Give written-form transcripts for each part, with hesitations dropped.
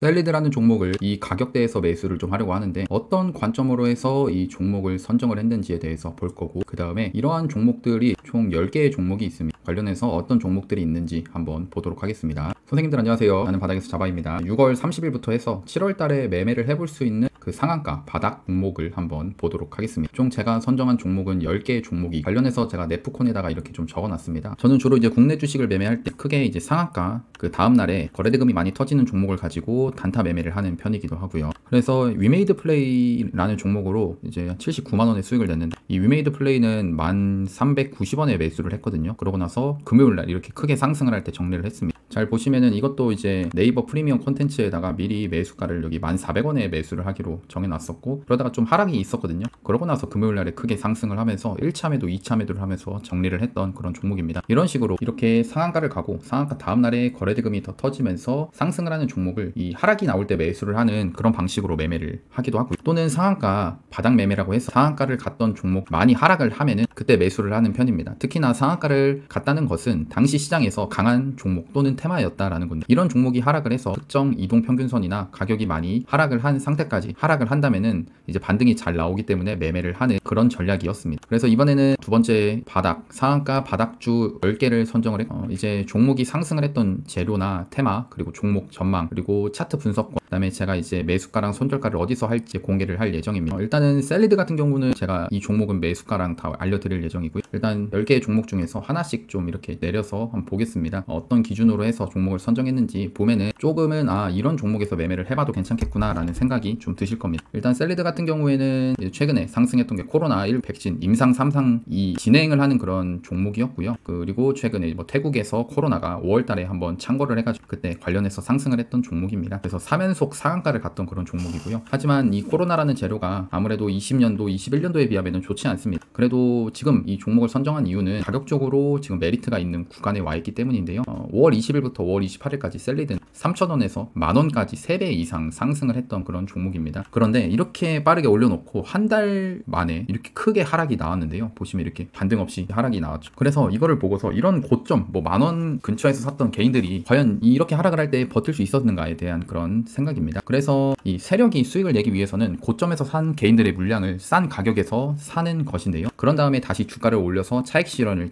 셀리드라는 종목을 이 가격대에서 매수를 좀 하려고 하는데 어떤 관점으로 해서 이 종목을 선정을 했는지에 대해서 볼 거고, 그 다음에 이러한 종목들이 총 10개의 종목이 있습니다. 관련해서 어떤 종목들이 있는지 한번 보도록 하겠습니다. 선생님들 안녕하세요. 나는 바닥에서 자바입니다. 6월 30일부터 해서 7월 달에 매매를 해볼 수 있는 그 상한가 바닥 종목을 한번 보도록 하겠습니다. 총 제가 선정한 종목은 10개의 종목이 관련해서 제가 네프콘에다가 이렇게 좀 적어놨습니다. 저는 주로 이제 국내 주식을 매매할 때 크게 이제 상한가 그 다음날에 거래대금이 많이 터지는 종목을 가지고 단타 매매를 하는 편이기도 하고요. 그래서 위메이드 플레이라는 종목으로 이제 79만원의 수익을 냈는데, 이 위메이드 플레이는 1390원에 매수를 했거든요. 그러고 나서 금요일날 이렇게 크게 상승을 할 때 정리를 했습니다. 잘 보시면은 이것도 이제 네이버 프리미엄 콘텐츠에다가 미리 매수가를 여기 1400원에 매수를 하기로 정해놨었고, 그러다가 좀 하락이 있었거든요. 그러고 나서 금요일날에 크게 상승을 하면서 1차 매도 2차 매도를 하면서 정리를 했던 그런 종목입니다. 이런 식으로 이렇게 상한가를 가고 상한가 다음날에 거래대금이 더 터지면서 상승을 하는 종목을 이 하락이 나올 때 매수를 하는 그런 방식으로 매매를 하기도 하고요. 또는 상한가 바닥 매매라고 해서 상한가를 갔던 종목 많이 하락을 하면은 그때 매수를 하는 편입니다. 특히나 상한가를 갔다는 것은 당시 시장에서 강한 종목 또는 테마였다라는 건데, 이런 종목이 하락을 해서 특정 이동평균선이나 가격이 많이 하락을 한 상태까지 하락을 한다면은 이제 반등이 잘 나오기 때문에 매매를 하는 그런 전략이었습니다. 그래서 이번에는 두 번째 바닥 상한가 바닥주 10개를 선정을 했고, 이제 종목이 상승을 했던 재료나 테마, 그리고 종목 전망, 그리고 차트 분석과 그다음에 제가 이제 매수가랑 손절가를 어디서 할지 공개를 할 예정입니다. 일단은 셀리드 같은 경우는 제가 이 종목은 매수가랑 다 알려드릴 예정이고요. 일단 10개의 종목 중에서 하나씩 좀 이렇게 내려서 한번 보겠습니다. 어떤 기준으로 해서 종목을 선정했는지 보면은 조금은 이런 종목에서 매매를 해봐도 괜찮겠구나 라는 생각이 좀 드실 겁니다. 일단 셀리드 같은 경우에는 최근에 상승했던 게 코로나1 백신 임상 3상이 진행을 하는 그런 종목이었고요. 그리고 최근에 뭐 태국에서 코로나가 5월달에 한번 창궐을 해가지고 그때 관련해서 상승을 했던 종목입니다. 그래서 3연속 상한가를 갔던 그런 종목이고요. 하지만 이 코로나라는 재료가 아무래도 20년도 21년도에 비하면 좋지 않습니다. 그래도 지금 이 종목을 선정한 이유는 가격적으로 지금 메리트가 있는 구간에 와 있기 때문인데요. 5월 20일부터 5월 28일까지 셀리드는 3,000원에서 만원까지 3배 이상 상승을 했던 그런 종목입니다. 그런데 이렇게 빠르게 올려놓고 한 달 만에 이렇게 크게 하락이 나왔는데요. 보시면 이렇게 반등 없이 하락이 나왔죠. 그래서 이거를 보고서 이런 고점 뭐 만원 근처에서 샀던 개인들이 과연 이렇게 하락을 할 때 버틸 수 있었는가에 대한 그런 생각입니다. 그래서 이 세력이 수익을 내기 위해서는 고점에서 산 개인들의 물량을 싼 가격에서 사는 것인데요. 그런 다음에 다시 주가를 올려서 차익 실현을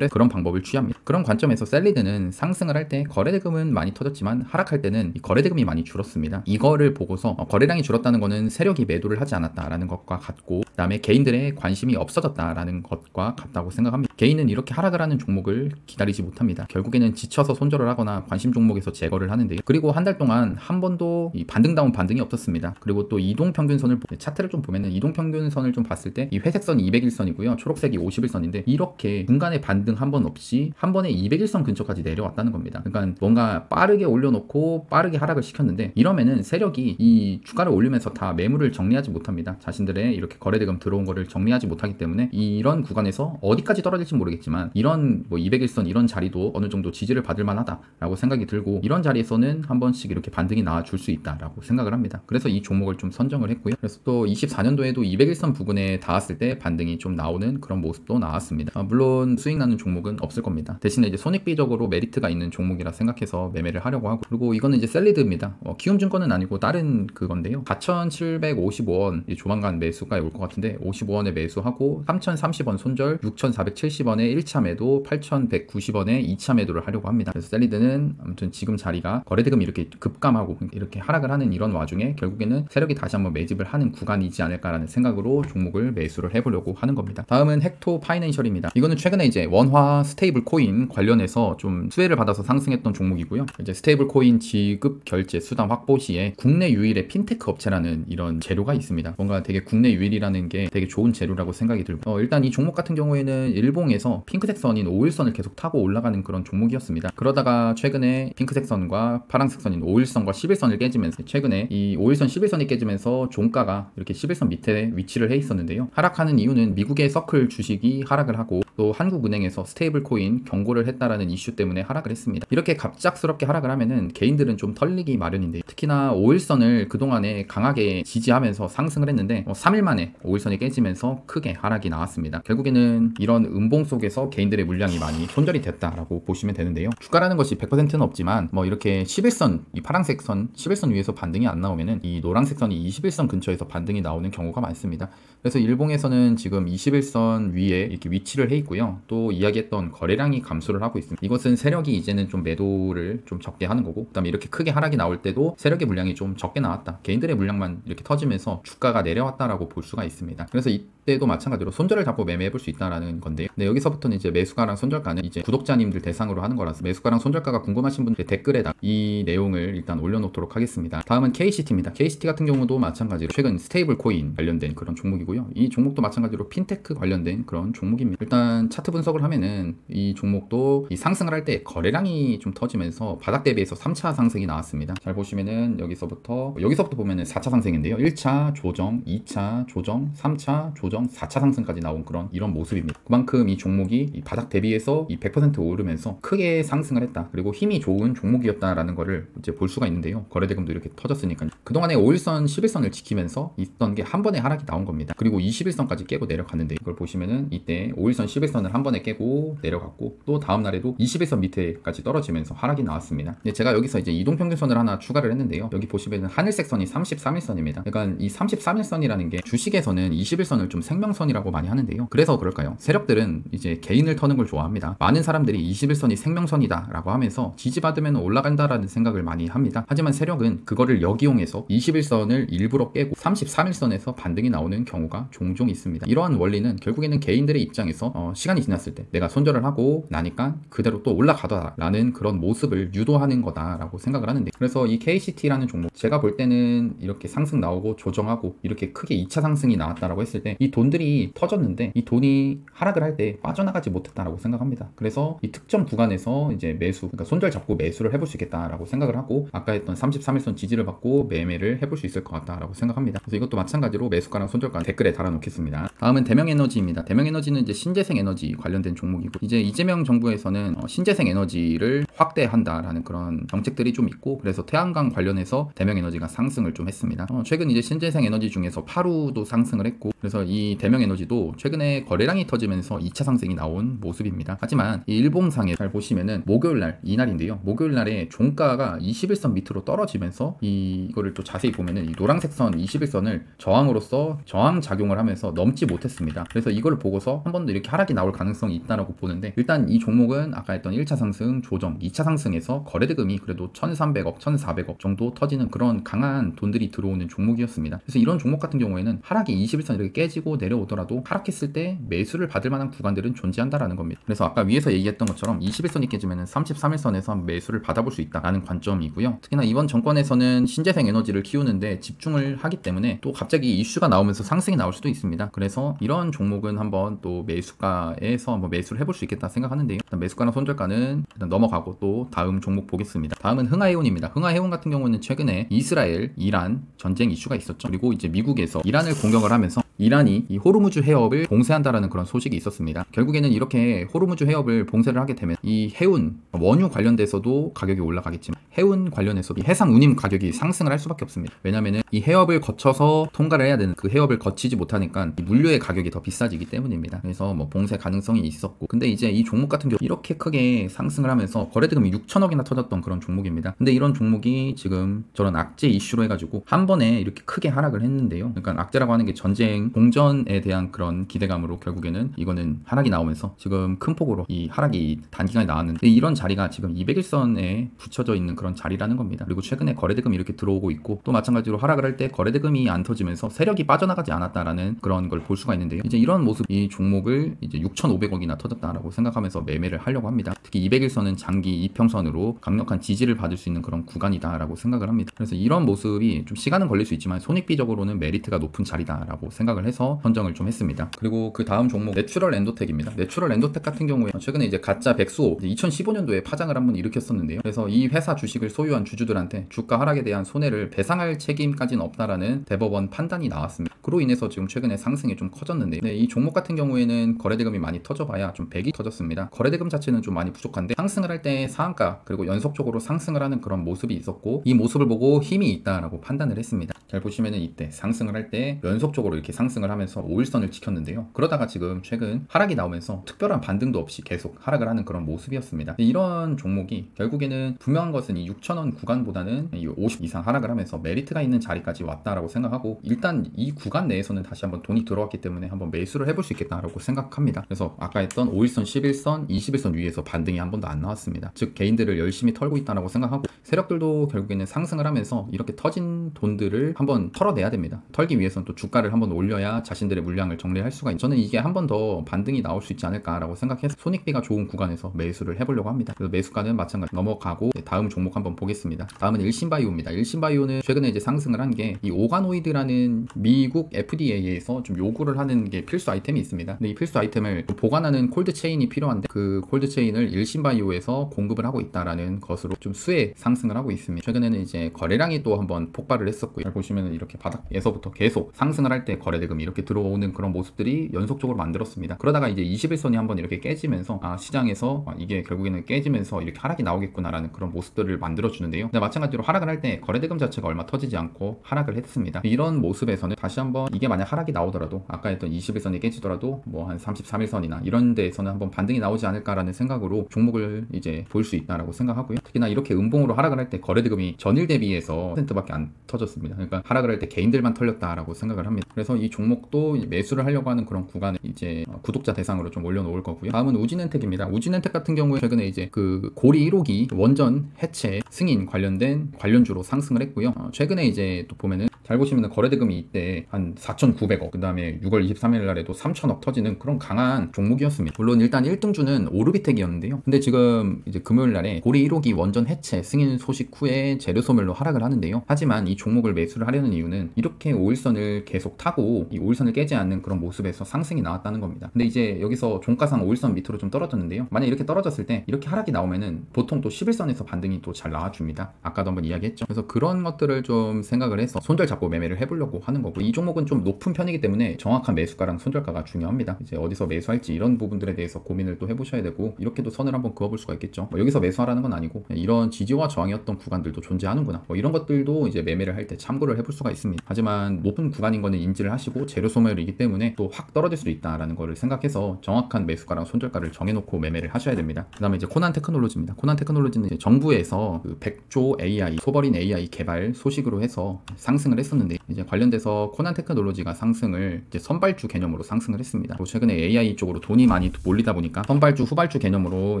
해서 그런 방법을 취합니다. 그런 관점에서 셀리드는 상승을 할 때 거래대금은 많이 터졌지만 하락할 때는 이 거래대금이 많이 줄었습니다. 이거를 보고서 거래량이 줄었다는 거는 세력이 매도를 하지 않았다라는 것과 같고, 그 다음에 개인들의 관심이 없어졌다라는 것과 같다고 생각합니다. 개인은 이렇게 하락을 하는 종목을 기다리지 못합니다. 결국에는 지쳐서 손절을 하거나 관심 종목에서 제거를 하는데요. 그리고 한 달 동안 한 번도 이 반등다운 반등이 없었습니다. 그리고 또 이동평균선을 차트를 좀 보면은 이동평균선을 좀 봤을 때 이 회색선이 200일선이고요. 초록색이 50일선인데 이렇게 중간에 반등 한 번 없이 한 번에 200일선 근처까지 내려왔다는 겁니다. 그러니까 뭔가 빠르게 올려놓고 빠르게 하락을 시켰는데, 이러면은 세력이 이 주가를 올리면서 다 매물을 정리하지 못합니다. 자신들의 이렇게 거래대금 들어온 거를 정리하지 못하기 때문에 이런 구간에서 어디까지 떨어질지 모르겠지만 이런 뭐 200일선 이런 자리도 어느 정도 지지를 받을 만하다라고 생각이 들고, 이런 자리에서는 한 번씩 이렇게 반등이 나와줄 수 있다라고 생각을 합니다. 그래서 이 종목을 좀 선정을 했고요. 그래서 또 24년도에도 200일선 부근에 닿았을 때 반등이 좀 나오는 그런 모습도 나왔습니다. 물론 수익 나는 종목은 없을 겁니다. 대신에 이제 손익비적으로 메리트가 있는 종목이라 생각해서 매매를 하려고 하고, 그리고 이거는 이제 셀리드입니다. 키움증권은 아니고 다른 그건데요. 4,755원 조만간 매수가 올 것 같은데 55원에 매수하고 3,030원 손절, 6,470원에 1차 매도, 8,190원에 2차 매도를 하려고 합니다. 그래서 셀리드는 아무튼 지금 자리가 거래대금이 이렇게 급감하고 이렇게 하락을 하는 이런 와중에 결국에는 세력이 다시 한번 매집을 하는 구간이지 않을까라는 생각으로 종목을 매수를 해보려고 하는 겁니다. 다음은 헥토 파이낸셜입니다. 이거는 최근에 이제 원화 스테이블 코인 관련해서 좀 수혜를 받아서 상승했던 종목이고요. 이제 스테이블 코인 지급 결제 수단 확보 시에 국내 유일의 핀테크 업체라는 이런 재료가 있습니다. 뭔가 되게 국내 유일이라는 게 되게 좋은 재료라고 생각이 들고, 일단 이 종목 같은 경우에는 일봉에서 핑크색 선인 5일선을 계속 타고 올라가는 그런 종목이었습니다. 그러다가 최근에 핑크색 선과 파란색 선인 5일선과 11선을 깨지면서, 최근에 이 5일선 11선이 깨지면서 종가가 이렇게 11선 밑에 위치를 해 있었는데요. 하락하는 이유는 미국의 서클 주식이 하락을 하고, 또 한국은행에서 스테이블 코인 경고를 했다라는 이슈 때문에 하락을 했습니다. 이렇게 갑작스럽게 하락을 하면은 개인들은 좀 털리기 마련인데, 특히나 5일선을 그동안에 강하게 지지하면서 상승을 했는데 3일 만에 5일선이 깨지면서 크게 하락이 나왔습니다. 결국에는 이런 음봉 속에서 개인들의 물량이 많이 손절이 됐다라고 보시면 되는데요. 주가라는 것이 100%는 없지만 뭐 이렇게 11선, 이 파란색 선 11선 위에서 반등이 안 나오면은 이 노란색 선이 21선 근처에서 반등이 나오는 경우가 많습니다. 그래서 일봉에서는 지금 21선 위에 이렇게 위치를 해 있고요. 또 이야기했던 거래량이 감소를 하고 있습니다. 이것은 세력이 이제는 좀 매도를 좀 적게 하는 거고, 그다음에 이렇게 크게 하락이 나올 때도 세력의 물량이 좀 적게 나왔다, 개인들의 물량만 이렇게 터지면서 주가가 내려왔다라고 볼 수가 있습니다. 그래서 이때도 마찬가지로 손절을 잡고 매매해 볼 수 있다라는 건데요. 네, 여기서부터는 이제 매수가랑 손절가는 이제 구독자님들 대상으로 하는 거라서 매수가랑 손절가가 궁금하신 분들 댓글에다 이 내용을 일단 올려놓도록 하겠습니다. 다음은 KCT입니다. KCT 같은 경우도 마찬가지로 최근 스테이블 코인 관련된 그런 종목이고요. 이 종목도 마찬가지로 핀테크 관련된 그런 종목입니다. 일단 차트 분석을 하면은 이 종목도 이 상승을 할 때 거래량이 좀 터지면서 바닥 대비해서 3차 상승이 나왔습니다. 잘 보시면은 여기서부터 보면은 4차 상승인데요. 1차 조정, 2차 조정, 3차 조정, 4차 상승까지 나온 이런 모습입니다. 그만큼 이 종목이 이 바닥 대비해서 이 100% 오르면서 크게 상승을 했다, 그리고 힘이 좋은 종목이었다라는 거를 이제 볼 수가 있는데요. 거래대금도 이렇게 터졌으니까 그동안에 5일선, 11선을 지키면서 있던 게 한 번에 하락이 나온 겁니다. 그리고 21선까지 깨고 내려갔는데, 이걸 보시면은 이때 5일선, 11선을 한 번에 깨고 내려갔고, 또 다음 날에도 21선 밑에까지 떨어지면서 하락이 나왔습니다. 제가 여기서 이제 이동평균선을 하나 추가를 했는데요. 여기 보시면은 하늘색 선이 33일선입니다. 그러니까 이 33일선이라는 게 주식에서는 21선을 좀 생명선이라고 많이 하는데요. 그래서 그럴까요? 세력들은 이제 개인을 터는 걸 좋아합니다. 많은 사람들이 21선이 생명선이다 라고 하면서 지지받으면 올라간다라는 생각을 많이 합니다. 하지만 세력은 그거를 역이용해서 21선을 일부러 깨고 33일선에서 반등이 나오는 경우가 종종 있습니다. 이러한 원리는 결국에는 개인들의 입장에서 시간이 지났을 때 내가 손절을 하고 나니까 그대로 또 올라가더라라는 그런 모습을 유도하는 거다라고 생각을 하는데, 그래서 이 KCT라는 종목, 제가 볼 때는 이렇게 상승 나오고 조정하고 이렇게 크게 2차 상승이 나왔다라고 했을 때 이 돈들이 터졌는데, 이 돈이 하락을 할 때 빠져나가지 못했다라고 생각합니다. 그래서 이 특정 구간에서 이제 매수, 그러니까 손절 잡고 매수를 해볼 수 있겠다라고 생각을 하고, 아까 했던 33일선 지지를 받고 매매를 해볼 수 있을 것 같다라고 생각합니다. 그래서 이것도 마찬가지로 매수가랑 손절가 댓글에 달아놓겠습니다. 다음은 대명에너지입니다. 대명에너지는 이제 신재생 에너지 관련된 종목이고, 이제 이재명 정부에서는 신재생 에너지를 확대한다라는 그런 정책들이 좀 있고, 그래서 태양광 관련해서 대명에너지가 상승을 좀 했습니다. 최근 이제 신재생 에너지 중에서 파루도 상승을 했고, 그래서 이 대명에너지도 최근에 거래량이 터지면서 2차 상승이 나온 모습입니다. 하지만 이 일봉상에 잘 보시면은 목요일날, 이날인데요. 목요일날에 종가가 21선 밑으로 떨어지면서 이거를 또 자세히 보면은 이 노란색 선 21선을 저항으로서 저항 작용을 하면서 넘지 못했습니다. 그래서 이걸 보고서 한 번 더 이렇게 하락이 나올 가능성이 있다라고 보는데, 일단 이 종목은 아까 했던 1차 상승, 조정, 2차 상승에서 거래대금이 그래도 1,300억, 1,400억 정도 터지는 그런 강한 돈들이 들어오는 종목이었습니다. 그래서 이런 종목 같은 경우에는 하락이 21선 이렇게 깨지고 내려오더라도 하락했을 때 매수를 받을 만한 구간들은 존재한다라는 겁니다. 그래서 아까 위에서 얘기했던 것처럼 21선이 깨지면 33일선에서 매수를 받아볼 수 있다라는 관점이고요. 특히나 이번 정권에서는 신재생 에너지를 키우는데 집중을 하기 때문에 또 갑자기 이슈가 나오면서 상승이 나올 수도 있습니다. 그래서 이런 종목은 한번 또 매수가에서 한번 매수를 해볼 수 있겠다 생각하는데요. 일단 매수가나 손절가는 일단 넘어가고 또 다음 종목 보겠습니다. 다음은 흥하해운입니다. 흥하해운 같은 경우는 최근에 이스라엘, 이란 전쟁 이슈가 있었죠. 그리고 이제 미국에서 이란을 공격을 하면서 이란이 이 호르무즈 해협을 봉쇄한다라는 그런 소식이 있었습니다. 결국에는 이렇게 호르무즈 해협을 봉쇄를 하게 되면 이 해운, 원유 관련돼서도 가격이 올라가겠지만 해운 관련해서도 해상 운임 가격이 상승을 할 수밖에 없습니다. 왜냐면은 이 해협을 거쳐서 통과를 해야 되는 그 해협을 거치지 못하니까 이 물류의 가격이 더 비싸지기 때문입니다. 그래서 뭐 봉쇄 가능성이 있었고, 근데 이제 이 종목 같은 경우 이렇게 크게 상승을 하면서 거래대금이 6천억이나 터졌던 그런 종목입니다. 근데 이런 종목이 지금 저런 악재 이슈로 해가지고 한 번에 이렇게 크게 하락을 했는데요. 그러니까 악재라고 하는 게 전쟁 공전에 대한 그런 기대감으로 결국에는 이거는 하락이 나오면서 지금 큰 폭으로 이 하락이 단기간에 나왔는데, 이런 자리가 지금 200일선에 붙여져 있는 그런 자리라는 겁니다. 그리고 최근에 거래대금이 이렇게 들어오고 있고, 또 마찬가지로 하락을 할 때 거래대금이 안 터지면서 세력이 빠져나가지 않았다라는 그런 걸 볼 수가 있는데요. 이제 이런 모습, 이 종목을 이제 6,500억이나 터졌다라고 생각하면서 매매를 하려고 합니다. 특히 200일선은 장기 이평선으로 강력한 지지를 받을 수 있는 그런 구간이다라고 생각을 합니다. 그래서 이런 모습이 좀 시간은 걸릴 수 있지만 손익비적으로는 메리트가 높은 자리다라고 생각을 생각을 해서 선정을 좀 했습니다. 그리고 그 다음 종목 내추럴 엔도텍입니다. 내추럴 엔도텍 같은 경우에 최근에 이제 가짜 백수호 2015년도에 파장을 한번 일으켰었는데요. 그래서 이 회사 주식을 소유한 주주들한테 주가 하락에 대한 손해를 배상할 책임까지는 없다라는 대법원 판단이 나왔습니다. 그로 인해서 지금 최근에 상승이 좀 커졌는데 이 종목 같은 경우에는 거래대금이 많이 터져봐야 좀 100이 터졌습니다. 거래대금 자체는 좀 많이 부족한데 상승을 할 때 상한가 그리고 연속적으로 상승을 하는 그런 모습이 있었고 이 모습을 보고 힘이 있다라고 판단을 했습니다. 잘 보시면은 이때 상승을 할 때 연속적으로 이렇게 상승을 하면서 5일선을 지켰는데요. 그러다가 지금 최근 하락이 나오면서 특별한 반등도 없이 계속 하락을 하는 그런 모습이었습니다. 이런 종목이 결국에는 분명한 것은 이 6,000원 구간보다는 이 50 이상 하락을 하면서 메리트가 있는 자리까지 왔다라고 생각하고 일단 이 구간 내에서는 다시 한번 돈이 들어왔기 때문에 한번 매수를 해볼 수 있겠다라고 생각합니다. 그래서 아까 했던 5일선, 11선, 21선 위에서 반등이 한 번도 안 나왔습니다. 즉 개인들을 열심히 털고 있다라고 생각하고 세력들도 결국에는 상승을 하면서 이렇게 터진 돈들을 한번 털어내야 됩니다. 털기 위해서는 또 주가를 한번 올려야 자신들의 물량을 정리할 수가 있는. 저는 이게 한 번 더 반등이 나올 수 있지 않을까라고 생각해서 손익비가 좋은 구간에서 매수를 해보려고 합니다. 그래서 매수가는 마찬가지 넘어가고 다음 종목 한번 보겠습니다. 다음은 일신바이오입니다. 일신바이오는 최근에 이제 상승을 한 게 이 오가노이드라는 미국 FDA에서 좀 요구를 하는 게 필수 아이템이 있습니다. 근데 이 필수 아이템을 보관하는 콜드 체인이 필요한데 그 콜드 체인을 일신바이오에서 공급을 하고 있다라는 것으로 좀 수혜 상승을 하고 있습니다. 최근에는 이제 거래량이 또 한번 폭발을 했었고요. 잘 보시면 이렇게 바닥에서부터 계속 상승을 할 때 거래대금이 이렇게 들어오는 그런 모습들이 연속적으로 만들었습니다. 그러다가 이제 21선이 한번 이렇게 깨지면서 시장에서 이게 결국에는 깨지면서 이렇게 하락이 나오겠구나라는 그런 모습들을 만들어주는데요. 근데 마찬가지로 하락을 할 때 거래대금 자체가 얼마 터지지 않고 하락을 했습니다. 이런 모습에서는 다시 한번 이게 만약 하락이 나오더라도 아까 했던 21선이 깨지더라도 뭐 한 33일선이나 이런 데에서는 한번 반등이 나오지 않을까라는 생각으로 종목을 이제 볼 수 있다라고 생각하고요. 특히나 이렇게 음봉으로 하락을 할 때 거래대금이 전일 대비해서 1%밖에 안 터졌습니다. 그러니까 하락을 할 때 개인들만 털렸다라고 생각을 합니다. 그래서 이 종목도 매수를 하려고 하는 그런 구간을 이제 구독자 대상으로 좀 올려놓을 거고요. 다음은 우진엔텍입니다. 우진엔텍 같은 경우에 최근에 이제 그 고리 1호기 원전 해체 승인 관련된 관련주로 상승을 했고요. 최근에 이제 또 보면은 잘 보시면 거래대금이 이때 한 4,900억 그 다음에 6월 23일 날에도 3,000억 터지는 그런 강한 종목이었습니다. 물론 일단 1등주는 오르비텍이었는데요. 근데 지금 이제 금요일 날에 고리 1호기 원전 해체 승인 소식 후에 재료소멸로 하락을 하는데요. 하지만 이 종목을 매수를 하려는 이유는 이렇게 5일선을 계속 타고 이 5일선을 깨지 않는 그런 모습에서 상승이 나왔다는 겁니다. 근데 이제 여기서 종가상 5일선 밑으로 좀 떨어졌는데요. 만약 이렇게 떨어졌을 때 이렇게 하락이 나오면은 보통 또 11선에서 반등이 또 잘 나와줍니다. 아까도 한번 이야기했죠. 그래서 그런 것들을 좀 생각을 해서 손절 잡고 매매를 해보려고 하는 거고 이 종목은 좀 높은 편이기 때문에 정확한 매수가랑 손절가가 중요합니다. 이제 어디서 매수할지 이런 부분들에 대해서 고민을 또 해보셔야 되고 이렇게도 선을 한번 그어볼 수가 있겠죠. 여기서 매수하라는 건 아니고 이런 지지와 저항이었던 구간들도 존재하는구나 이런 것들도 이제 매매를 할 때 참고를 해볼 수가 있습니다. 하지만 높은 구간인 거는 인지를 하시고 재료 소멸이기 때문에 또 확 떨어질 수도 있다라는 거를 생각해서 정확한 매수가랑 손절가를 정해놓고 매매를 하셔야 됩니다. 그 다음에 이제 코난 테크놀로지입니다. 코난 테크놀로지는 이제 정부에서 그 100조 AI 소버린 AI 개발 소식으로 해서 상승을 했었는데 이제 관련돼서 코난 테크놀로지가 상승을 이제 선발주 개념으로 상승을 했습니다. 그리고 최근에 AI 쪽으로 돈이 많이 몰리다 보니까 선발주 후발주 개념으로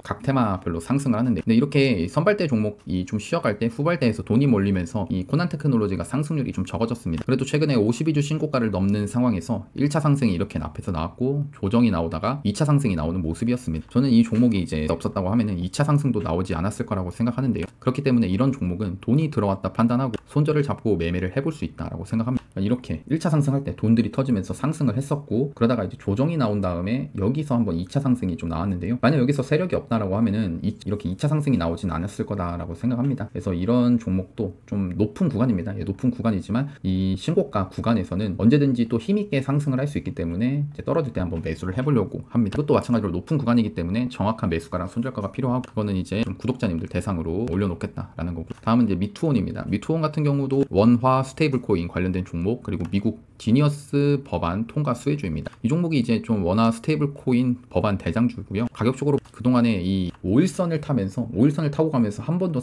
각 테마별로 상승을 하는데 근데 이렇게 선발대 종목이 좀 쉬어갈 때 후발대에서 돈이 몰리면서 이 코난 테크놀로지가 상승률이 좀 적어졌습니다. 그래도 최근에 52주 신고가를 넘는 상황에서 1차 상승이 이렇게 앞에서 나왔고 조정이 나오다가 2차 상승이 나오는 모습이었습니다. 저는 이 종목이 이제 없었다고 하면은 2차 상승도 나오지 않았을 거라고 생각하는데요. 그렇기 때문에 이런 종목은 돈이 들어왔다 판단하고 손절을 잡고 매매를 해볼 수 있다라고 생각합니다. 이렇게 1차 상승할 때 돈들이 터지면서 상승을 했었고 그러다가 이제 조정이 나온 다음에 여기서 한번 2차 상승이 좀 나왔는데요. 만약 여기서 세력이 없다라고 하면은 이렇게 2차 상승이 나오진 않았을 거다라고 생각합니다. 그래서 이런 종목도 좀 높은 구간입니다. 높은 구간이지만 이 신고가 구간에서는 언제든지 또 힘있게 상승을 할 수 있기 때문에 이제 떨어질 때 한번 매수를 해보려고 합니다. 이것도 마찬가지로 높은 구간이기 때문에 정확한 매수가랑 손절가가 필요하고 그거는 이제 좀 구독자님들 대상으로 올려놓겠다라는 거고 다음은 이제 미투온입니다. 미투온 같은 경우도 원화 스테이블 코인 관련된 종목 그리고 미국 지니어스 법안 통과 수혜주입니다. 이 종목이 이제 좀 원화 스테이블 코인 법안 대장주고요. 가격적으로 그동안에 이 5일선을 타면서 5일선을 타고 가면서 한 번도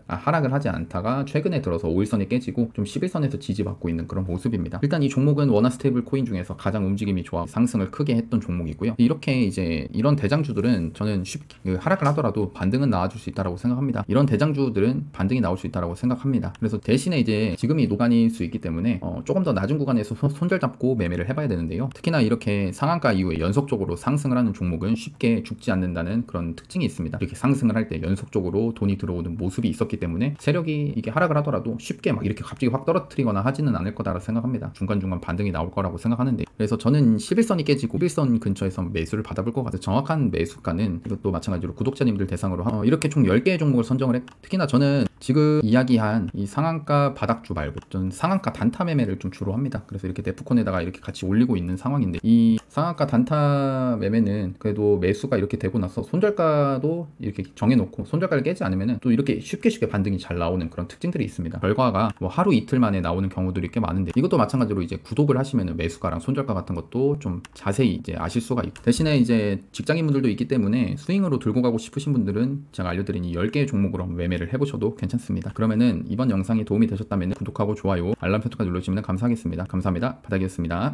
하락을 하지 않다가 최근에 들어서 5일선이 깨지고 좀 11선에서 지지받고 있는 그런 모습입니다. 일단 이 종목은 원화 스테이블 코인 중에서 가장 움직임이 좋아 상승을 크게 했던 종목이고요. 이렇게 이제 이런 대장주들은 저는 쉽게 하락을 하더라도 반등은 나와줄 수 있다고 생각합니다. 이런 대장주들은 반등이 나올 수 있다고 생각합니다. 그래서 대신에 이제 지금이 노간일 수 있기 때문에 조금 더 낮은 구간에서 손절 잡고 매매를 해봐야 되는데요. 특히나 이렇게 상한가 이후에 연속적으로 상승을 하는 종목은 쉽게 죽지 않는다는 그런 특징이 있습니다. 이렇게 상승을 할 때 연속적으로 돈이 들어오는 모습이 있었기 때문에 세력이 이게 하락을 하더라도 쉽게 막 이렇게 갑자기 확 떨어뜨리거나 하지는 않을 거다라고 생각합니다. 중간중간 반등이 나올 거라고 생각하는데, 그래서 저는 11선이 깨지고 11선 근처에서 매수를 받아볼 것 같아요. 정확한 매수가는 이것도 마찬가지로 구독자님들 대상으로 이렇게 총 10개의 종목을 선정을 특히나 저는 지금 이야기한 이 상한가 바닥주 말고 전 상한가 단타 매매를 좀 주로 합니다. 그래서 이렇게 네프콘에다가 이렇게 같이 올리고 있는 상황인데, 이 상한가 단타 매매는 그래도 매수가 이렇게 되고 나서 손절가도 이렇게 정해놓고 손절가를 깨지 않으면 또 이렇게 쉽게 반등이 잘 나오는 그런 특징들이 있습니다. 결과가 뭐 하루 이틀 만에 나오는 경우들이 꽤 많은데, 이것도 마찬가지로 이제 구독을 하시면 매수가랑 손절가 같은 것도 좀 자세히 이제 아실 수가 있고, 대신에 이제 직장인분들도 있기 때문에 스윙으로 들고 가고 싶으신 분들은 제가 알려드린 이 10개의 종목으로 매매를 해보셔도 괜찮습니다. 그러면은 이번 영상이 도움이 되셨다면 구독하고 좋아요, 알람 설정까지 눌러주시면 감사하겠습니다. 감사합니다. 바닥이었습니다.